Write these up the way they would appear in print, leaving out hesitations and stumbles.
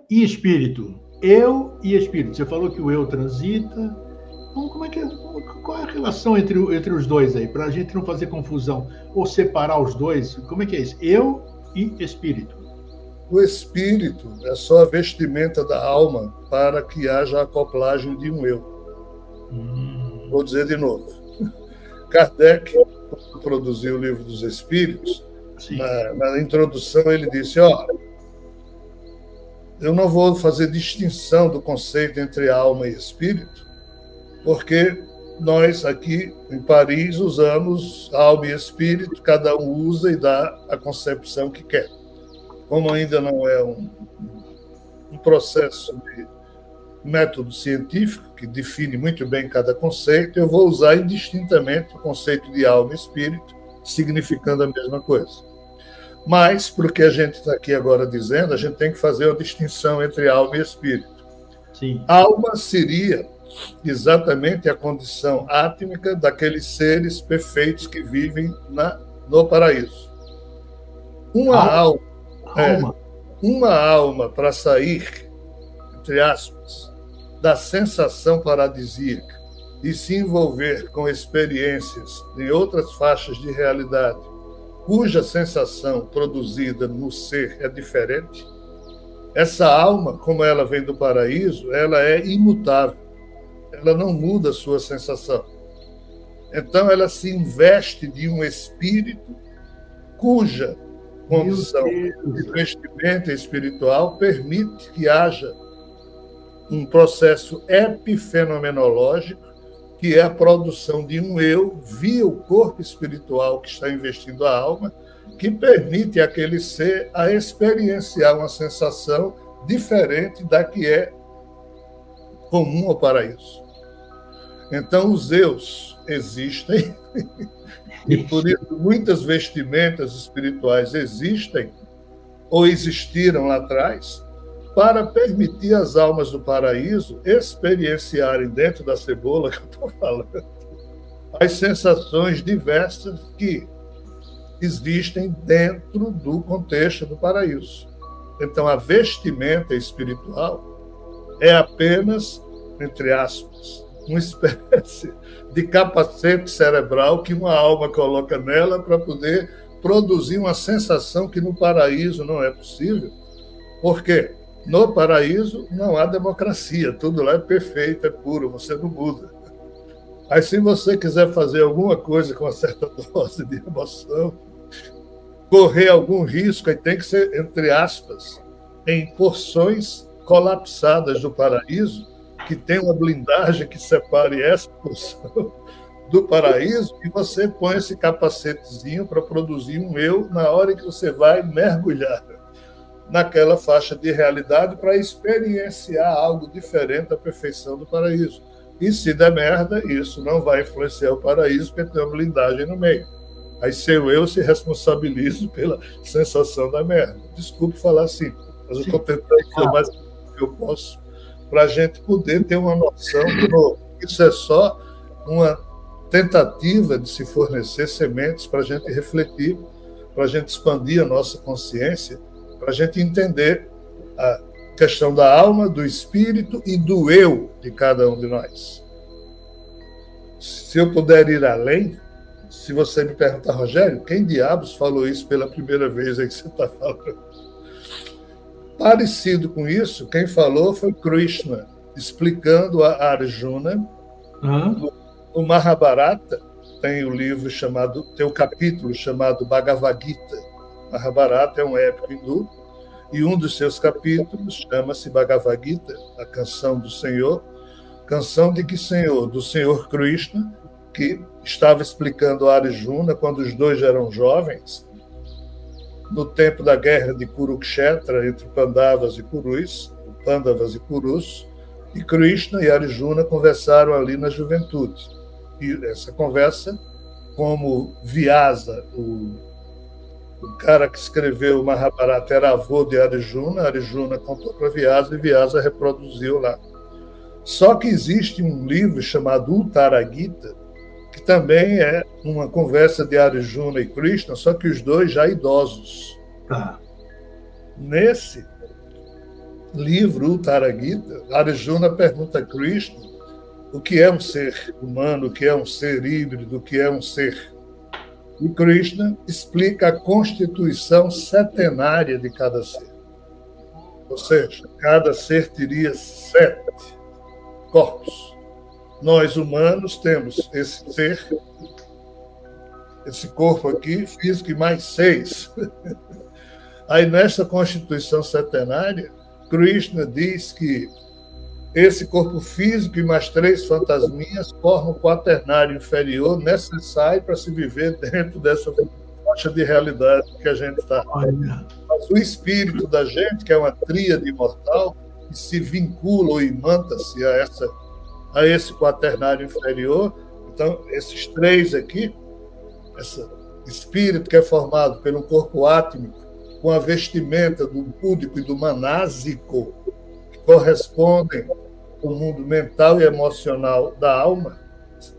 e espírito. Eu e espírito. Você falou que o eu transita. Como é que qual é a relação entre os dois aí? Para a gente não fazer confusão ou separar os dois. Como é que é isso? Eu e espírito. O espírito é só a vestimenta da alma para que haja a acoplagem de um eu. Vou dizer de novo. Kardec, quando produziu o Livro dos Espíritos, na introdução ele disse, eu não vou fazer distinção do conceito entre alma e espírito, porque nós aqui em Paris usamos alma e espírito, cada um usa e dá a concepção que quer. Como ainda não é um processo de método científico que define muito bem cada conceito, eu vou usar indistintamente o conceito de alma e espírito, significando a mesma coisa. Mas, para o que a gente está aqui agora dizendo, a gente tem que fazer a distinção entre alma e espírito. Sim. Alma seria exatamente a condição átmica daqueles seres perfeitos que vivem no paraíso. Uma alma para sair, entre aspas, da sensação paradisíaca e se envolver com experiências em outras faixas de realidade, cuja sensação produzida no ser é diferente, essa alma, como ela vem do paraíso, ela é imutável. Ela não muda a sua sensação. Então, ela se investe de um espírito cuja condição de vestimenta espiritual permite que haja um processo epifenomenológico, que é a produção de um eu via o corpo espiritual que está investindo a alma, que permite àquele ser a experienciar uma sensação diferente da que é comum ao paraíso. Então, os eus existem, e por isso muitas vestimentas espirituais existem, ou existiram lá atrás, para permitir às almas do paraíso experienciarem dentro da cebola que eu estou falando, as sensações diversas que existem dentro do contexto do paraíso. Então, a vestimenta espiritual é apenas, entre aspas, uma espécie de capacete cerebral que uma alma coloca nela para poder produzir uma sensação que no paraíso não é possível. Por quê? No paraíso não há democracia, tudo lá é perfeito, é puro, você não muda. Aí, se você quiser fazer alguma coisa com uma certa dose de emoção, correr algum risco, aí tem que ser, entre aspas, em porções colapsadas do paraíso, que tem uma blindagem que separe essa porção do paraíso, e você põe esse capacetezinho para produzir um eu na hora que você vai mergulhar naquela faixa de realidade para experienciar algo diferente da perfeição do paraíso. E se der merda, isso não vai influenciar o paraíso, porque tem uma blindagem no meio. Aí seu eu se responsabiliza pela sensação da merda. Desculpe falar assim, mas eu estou tentando fazer o mais que eu posso para a gente poder ter uma noção que isso é só uma tentativa de se fornecer sementes para a gente refletir, para a gente expandir a nossa consciência, para a gente entender a questão da alma, do espírito e do eu de cada um de nós. Se eu puder ir além, se você me perguntar, Rogério, quem diabos falou isso pela primeira vez aí que você está falando? Parecido com isso, quem falou foi Krishna, explicando a Arjuna. No Mahabharata tem o livro chamado, tem o capítulo chamado Bhagavad Gita. Mahabharata é um épico hindu, e um dos seus capítulos chama-se Bhagavad Gita, a canção do Senhor. Canção de que Senhor? Do Senhor Krishna, que estava explicando a Arjuna quando os dois eram jovens, no tempo da guerra de Kurukshetra entre Pandavas e Kurus, e Krishna e Arjuna conversaram ali na juventude. E essa conversa, como Vyasa, o cara que escreveu o Mahabharata era avô de Arjuna, Arjuna contou para Vyasa e Vyasa reproduziu lá. Só que existe um livro chamado Uttara Gita, que também é uma conversa de Arjuna e Krishna, só que os dois já idosos. Nesse, livro, o Taragita, Arjuna pergunta a Krishna o que é um ser humano, o que é um ser híbrido, o que é um ser. E Krishna explica a constituição setenária de cada ser. Ou seja, cada ser teria 7 corpos. Nós, humanos, temos esse ser, esse corpo aqui, físico, e mais 6. Aí, nesta constituição setenária, Krishna diz que esse corpo físico e mais 3 fantasminhas formam o quaternário inferior necessário para se viver dentro dessa faixa de realidade que a gente está. Mas o espírito da gente, que é uma tríade imortal, que se vincula ou imanta-se a esse quaternário inferior. Então, esses 3 aqui, esse espírito que é formado pelo corpo átmico, com a vestimenta do búdico e do manásico, que correspondem ao mundo mental e emocional da alma,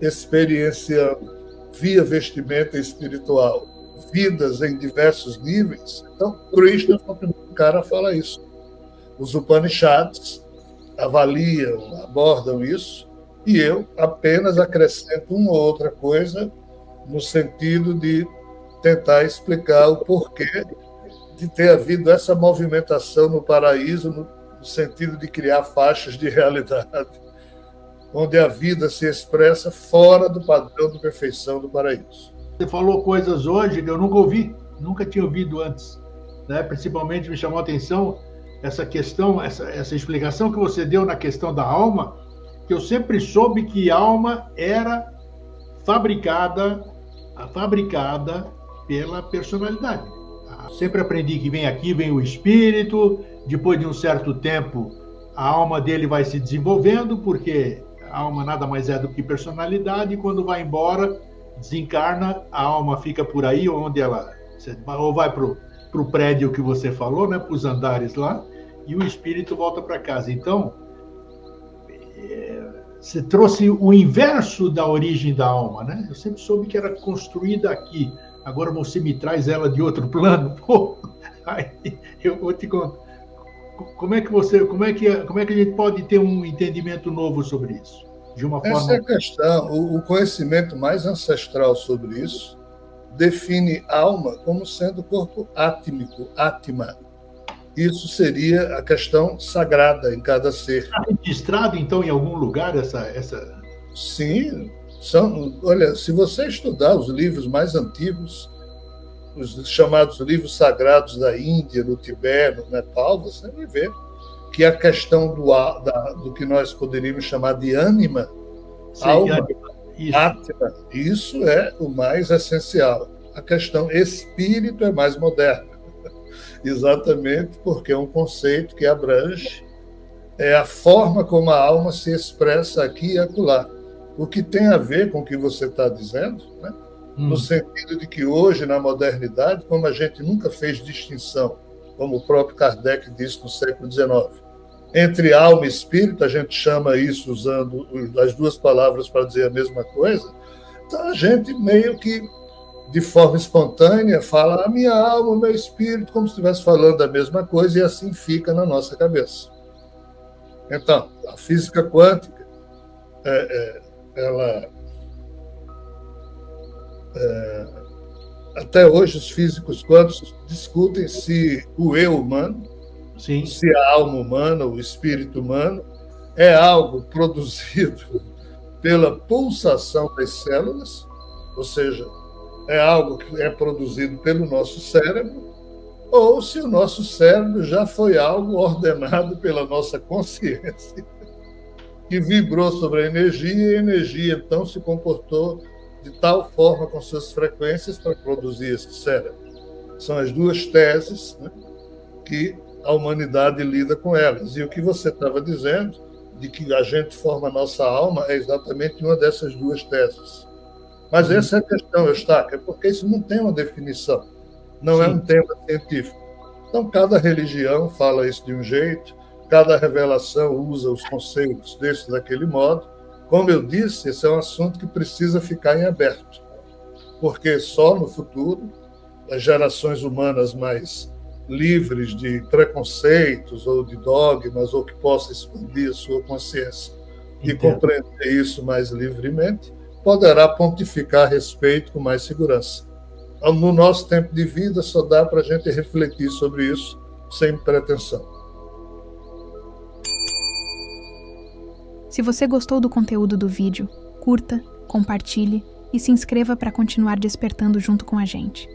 experienciando via vestimenta espiritual vidas em diversos níveis. Então, Krishna é o primeiro cara a falar isso. Os Upanishads avaliam, abordam isso, e eu apenas acrescento uma ou outra coisa no sentido de tentar explicar o porquê de ter havido essa movimentação no paraíso, no sentido de criar faixas de realidade, onde a vida se expressa fora do padrão de perfeição do paraíso. Você falou coisas hoje que eu nunca ouvi, nunca tinha ouvido antes, né? Principalmente me chamou a atenção essa questão, essa explicação que você deu na questão da alma, que eu sempre soube que a alma era fabricada pela personalidade. Sempre aprendi que vem aqui, vem o espírito, depois de um certo tempo a alma dele vai se desenvolvendo, porque a alma nada mais é do que personalidade, e quando vai embora, desencarna, a alma fica por aí, onde ela ou vai para o prédio que você falou, né, para os andares lá, e o espírito volta para casa. Então, você trouxe o inverso da origem da alma, né? Eu sempre soube que era construída aqui. Agora você me traz ela de outro plano. Pô, aí eu vou te contar. Como é que a gente pode ter um entendimento novo sobre isso? De uma forma... Essa é a questão. O conhecimento mais ancestral sobre isso define alma como sendo corpo átmico, atma. Isso seria a questão sagrada em cada ser. Está registrado, então, em algum lugar essa... Sim. Olha, se você estudar os livros mais antigos, os chamados livros sagrados da Índia, no Tibete, no Nepal, você vai ver que a questão do que nós poderíamos chamar de ânima, sim, alma, átma, isso é o mais essencial. A questão espírito é mais moderna, exatamente porque é um conceito que abrange a forma como a alma se expressa aqui e acolá. O que tem a ver com o que você está dizendo, né? No sentido de que hoje, na modernidade, como a gente nunca fez distinção, como o próprio Kardec disse no século XIX, entre alma e espírito, a gente chama isso usando as duas palavras para dizer a mesma coisa, então a gente meio que, de forma espontânea, fala a minha alma, o meu espírito, como se estivesse falando a mesma coisa, e assim fica na nossa cabeça. Então, a física quântica, até hoje os físicos quânticos discutem se o eu humano, sim, se a alma humana, o espírito humano, é algo produzido pela pulsação das células, ou seja, é algo que é produzido pelo nosso cérebro, ou se o nosso cérebro já foi algo ordenado pela nossa consciência, que vibrou sobre a energia, e a energia, então, se comportou de tal forma com suas frequências para produzir esse cérebro. São as duas teses, né, que a humanidade lida com elas. E o que você estava dizendo, de que a gente forma a nossa alma, é exatamente uma dessas duas teses. Mas essa é a questão, Eustáquio, porque isso não tem uma definição, não sim, é um tema científico. Então, cada religião fala isso de um jeito, cada revelação usa os conceitos desse daquele modo. Como eu disse, esse é um assunto que precisa ficar em aberto, porque só no futuro as gerações humanas mais livres de preconceitos ou de dogmas, ou que possa expandir a sua consciência e compreender isso mais livremente, poderá pontificar a respeito com mais segurança. No nosso tempo de vida, só dá para a gente refletir sobre isso sem pretensão. Se você gostou do conteúdo do vídeo, curta, compartilhe e se inscreva para continuar despertando junto com a gente.